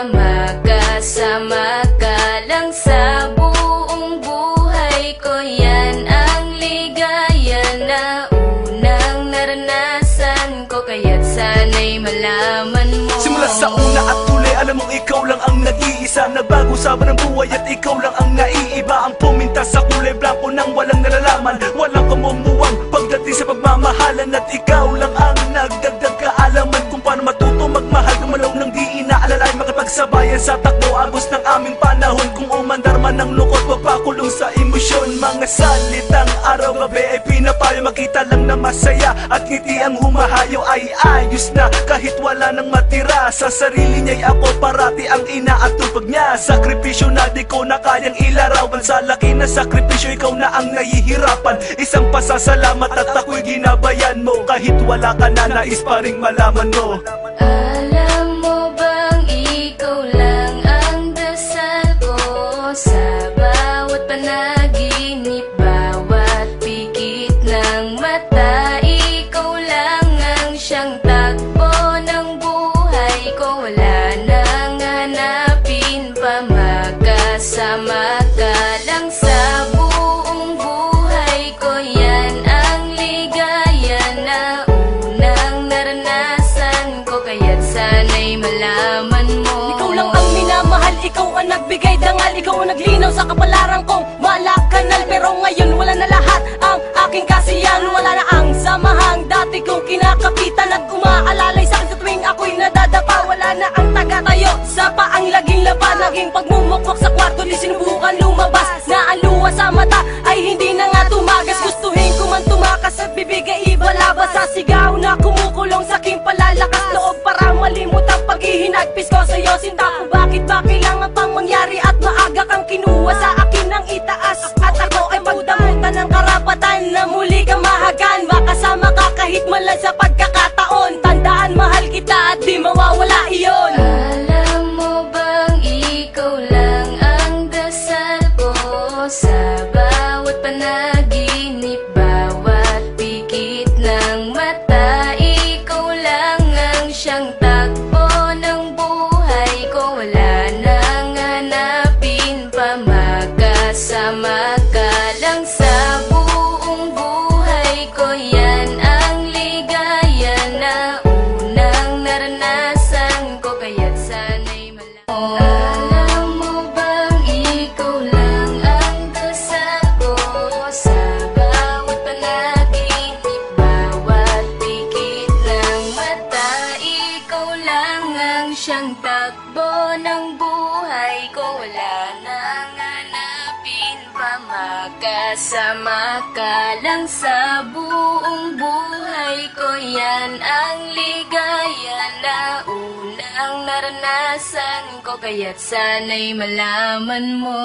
pa, makasama ka lang sa buong buhay ko. Yan ang ligaya na unang naranasan ko, kaya't sana'y malaman mo. Simula sa una at tuloy, alam mong ikaw lang ang nag-iisa. Nagbago sa ng buhay at ikaw lang ang naiiba. Ang puminta sa kulay blanco nang walang nalalaman, walang kamumuwang pagdating sa pagmamahalan. At ikaw lang ang nagdagdag kaalaman kung paano matuto magmahal ng malaw ng di inaalalay. Makipagsabayan sa takbo, agos ng aming panahon. Kung umandar man ng lungkot, wag pakulong sa emosyon. Mga salitang araw-gabi ay pinapayo, makita lang na masaya at ngiti ang humahayo. Ay ayos na kahit wala nang matira, sa sarili niya'y ako parati ang inaatupag niya. Sakripisyo na di ko na kayang ilarawan, sa laki na sakripisyo ikaw na ang nahihirapan. Isang pasasalamat at ako'y ginabayan mo, kahit wala ka na nais pa ring malaman mo. Alam mo bang ikaw lang ang dasal ko sa bawat panaginip, bawat pikit ng mata. Ikaw lang ang siyang takbo ng buhay ko, wala nang hanapin pa, makasama ka lang sa buong buhay ko. Yan ang ligaya na unang naranasan ko, kaya't sana'y malaman mo. Ikaw lang ang minamahal, ikaw ang nagbigay dangal, ikaw ang naglinaw sa kapalaran kong malakanal. Pero ngayon wala na lahat ang aking kasiyahan, wala na ang samahang dati kong kinakapitan at umaalalay sa akin sa tuwing ako'y nadadapa. Wala na ang taga-tayo sa paang laging laban, naging pagmumukwak sa kwarto di sinubukan lumabas, na ang luha sa mata ay hindi na nga tumagas. Gustuhin ko man tumakas at bibig ay ibalabas, sa sigaw na kumukulong sa aking palalakas loob para malimut ang paghihinagpis ko sa'yo. Sinta ko bakit ba kailangan pang mangyari at maaga kang kinuha sa akin ng itaas, at ako ay magdamutan ng karapatan na muli kang mahagan. Makasama ka kahit malan sa pagkakataon, tandaan mahal kita at di mawawala iyon. Alam mo bang ikaw lang ang dasal ko sa bawat panaginip, bawat pikit ng mata. Ikaw lang ang siyang takbo ng buhay ko, wala nang hanapin pa, makasama ka lang sa buong buhay ko. Yan ang ligaya na unang naranasan ko, kaya't sana'y malaman mo. Alam mo bang ikaw lang ang dasal ko sa bawat panaginip, bawat pikit ng mata. Ikaw lang ang siyang takbo ng buhay ko, wala nang hanapin pa, makasama ka lang sa buong buhay ko. Yan ang ligaya na unang naranasan ko, kaya't sana'y malaman mo.